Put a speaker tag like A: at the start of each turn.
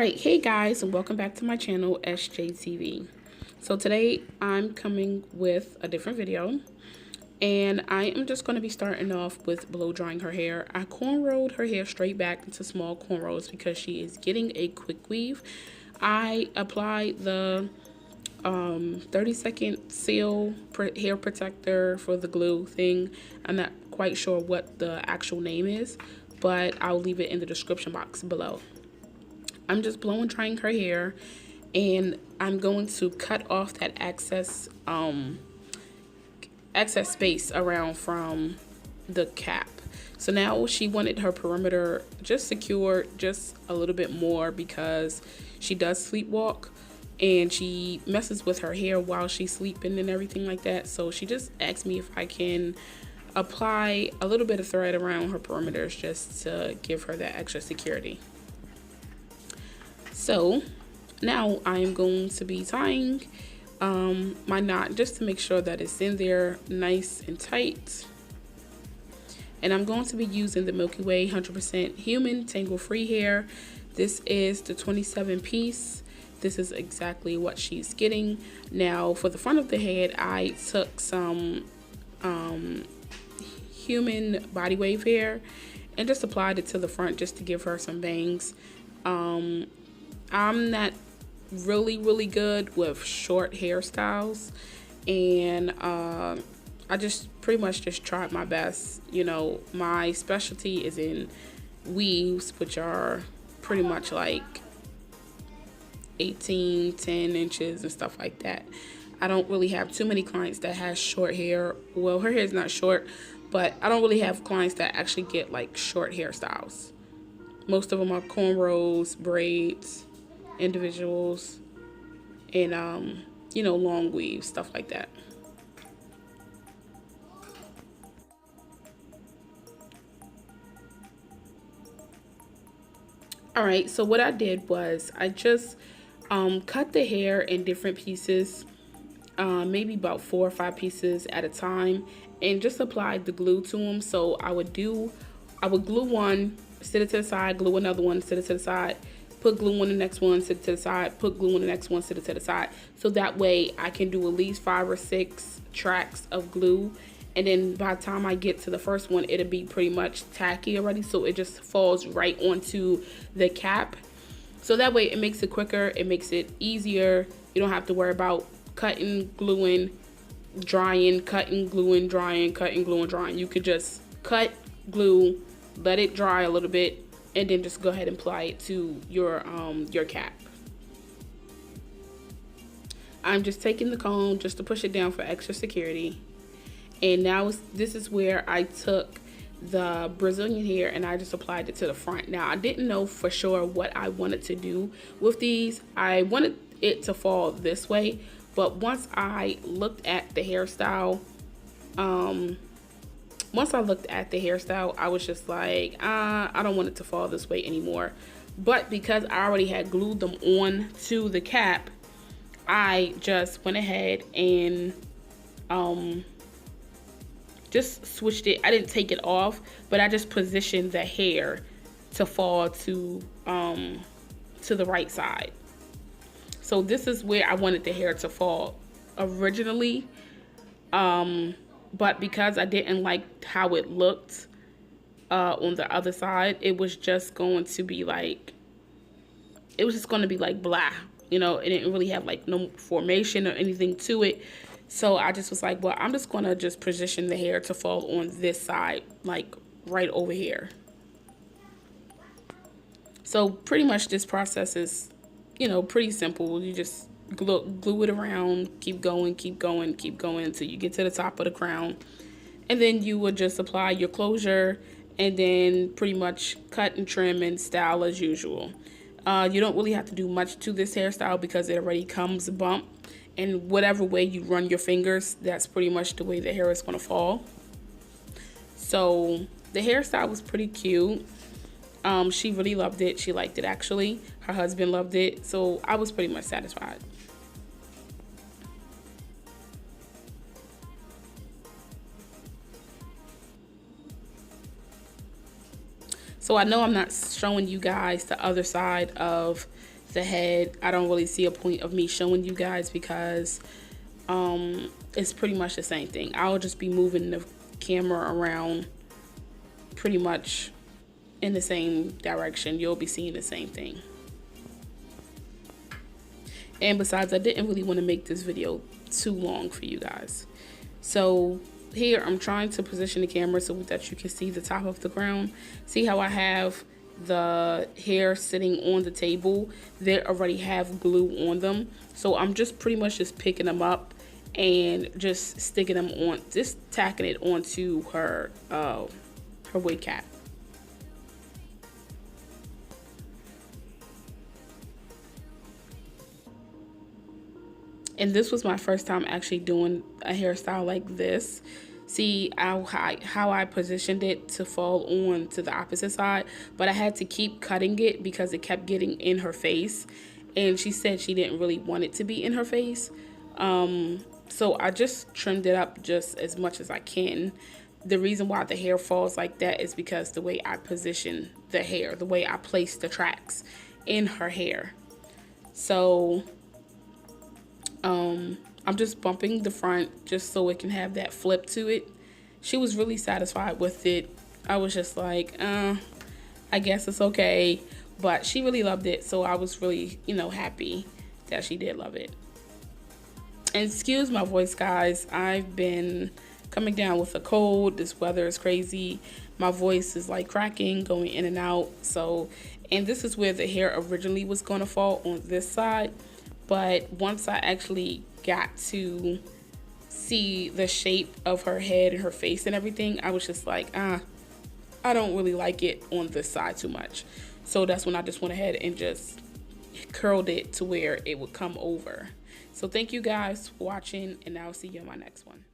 A: Alright, hey guys, and welcome back to my channel, SJTV. So today I'm coming with a different video, and I am just going to be starting off with blow drying her hair. I cornrowed her hair straight back into small cornrows because she is getting a quick weave. I applied the 30-second seal hair protector for the glue thing. I'm not quite sure what the actual name is, but I'll leave it in the description box below. I'm just blowing drying her hair, and I'm going to cut off that excess space around from the cap. So now she wanted her perimeter just secured just a little bit more because she does sleepwalk and she messes with her hair while she's sleeping and everything like that. So she just asked me if I can apply a little bit of thread around her perimeters just to give her that extra security. So now I am going to be tying my knot just to make sure that it's in there nice and tight. And I'm going to be using the Milky Way 100% human tangle-free hair. This is the 27 piece. This is exactly what she's getting. Now for the front of the head, I took some human body wave hair and just applied it to the front just to give her some bangs. I'm not really good with short hairstyles, and I just pretty much just tried my best. You know, my specialty is in weaves, which are pretty much like 18, 10 inches and stuff like that. I don't really have too many clients that has short hair. Well, her hair is not short, but I don't really have clients that actually get like short hairstyles. Most of them are cornrows, braids, individuals, and you know, long weaves, stuff like that. All right, so what I did was I just cut the hair in different pieces, maybe about 4 or 5 pieces at a time, and just applied the glue to them. So I would glue one, set it to the side, glue another one, set it to the side, put glue on the next one, set it to the side, put glue on the next one, set it to the side. So that way I can do at least 5 or 6 tracks of glue. And then by the time I get to the first one, it'll be pretty much tacky already. So it just falls right onto the cap. So that way it makes it quicker, it makes it easier. You don't have to worry about cutting, gluing, drying, cutting, gluing, drying, cutting, gluing, drying. You could just cut, glue, let it dry a little bit, and then just go ahead and apply it to your cap. I'm just taking the comb just to push it down for extra security. And now this is where I took the Brazilian hair and I just applied it to the front. Now I didn't know for sure what I wanted to do with these. I wanted it to fall this way, but once I looked at the hairstyle, I was just like, I don't want it to fall this way anymore. But because I already had glued them on to the cap, I just went ahead and just switched it. I didn't take it off, but I just positioned the hair to fall to the right side. So this is where I wanted the hair to fall originally. But because I didn't like how it looked on the other side, it was just going to be like, blah, you know. It didn't really have like no formation or anything to it. So I just was like, well, I'm just gonna just position the hair to fall on this side, like right over here. So pretty much this process is, you know, pretty simple. You just glue it around, keep going until you get to the top of the crown, and then you would just apply your closure and then pretty much cut and trim and style as usual. You don't really have to do much to this hairstyle because it already comes bumped, and whatever way you run your fingers, that's pretty much the way the hair is going to fall. So the hairstyle was pretty cute. She really loved it. She liked it, actually. Her husband loved it, so I was pretty much satisfied. So I know I'm not showing you guys the other side of the head, I don't really see a point of me showing you guys because it's pretty much the same thing. I'll just be moving the camera around pretty much in the same direction. You'll be seeing the same thing. And besides, I didn't really want to make this video too long for you guys. So here I'm trying to position the camera so that you can see the top of the crown. See how I have the hair sitting on the table? They already have glue on them. So I'm just pretty much just picking them up and just sticking them on, just tacking it onto her wig cap. And this was my first time actually doing a hairstyle like this. See how I positioned it to fall on to the opposite side, but I had to keep cutting it because it kept getting in her face. And she said she didn't really want it to be in her face. So I just trimmed it up just as much as I can. The reason why the hair falls like that is because the way I position the hair, the way I place the tracks in her hair. So I'm just bumping the front just so it can have that flip to it. She was really satisfied with it. I was just like, I guess it's okay. But she really loved it, so I was really, happy that she did love it. And excuse my voice, guys. I've been coming down with a cold. This weather is crazy. My voice is like cracking, going in and out. So, and this is where the hair originally was going to fall, on this side. But once I actually got to see the shape of her head and her face and everything, I was just like, I don't really like it on this side too much. So that's when I just went ahead and just curled it to where it would come over. So thank you guys for watching, and I'll see you on my next one.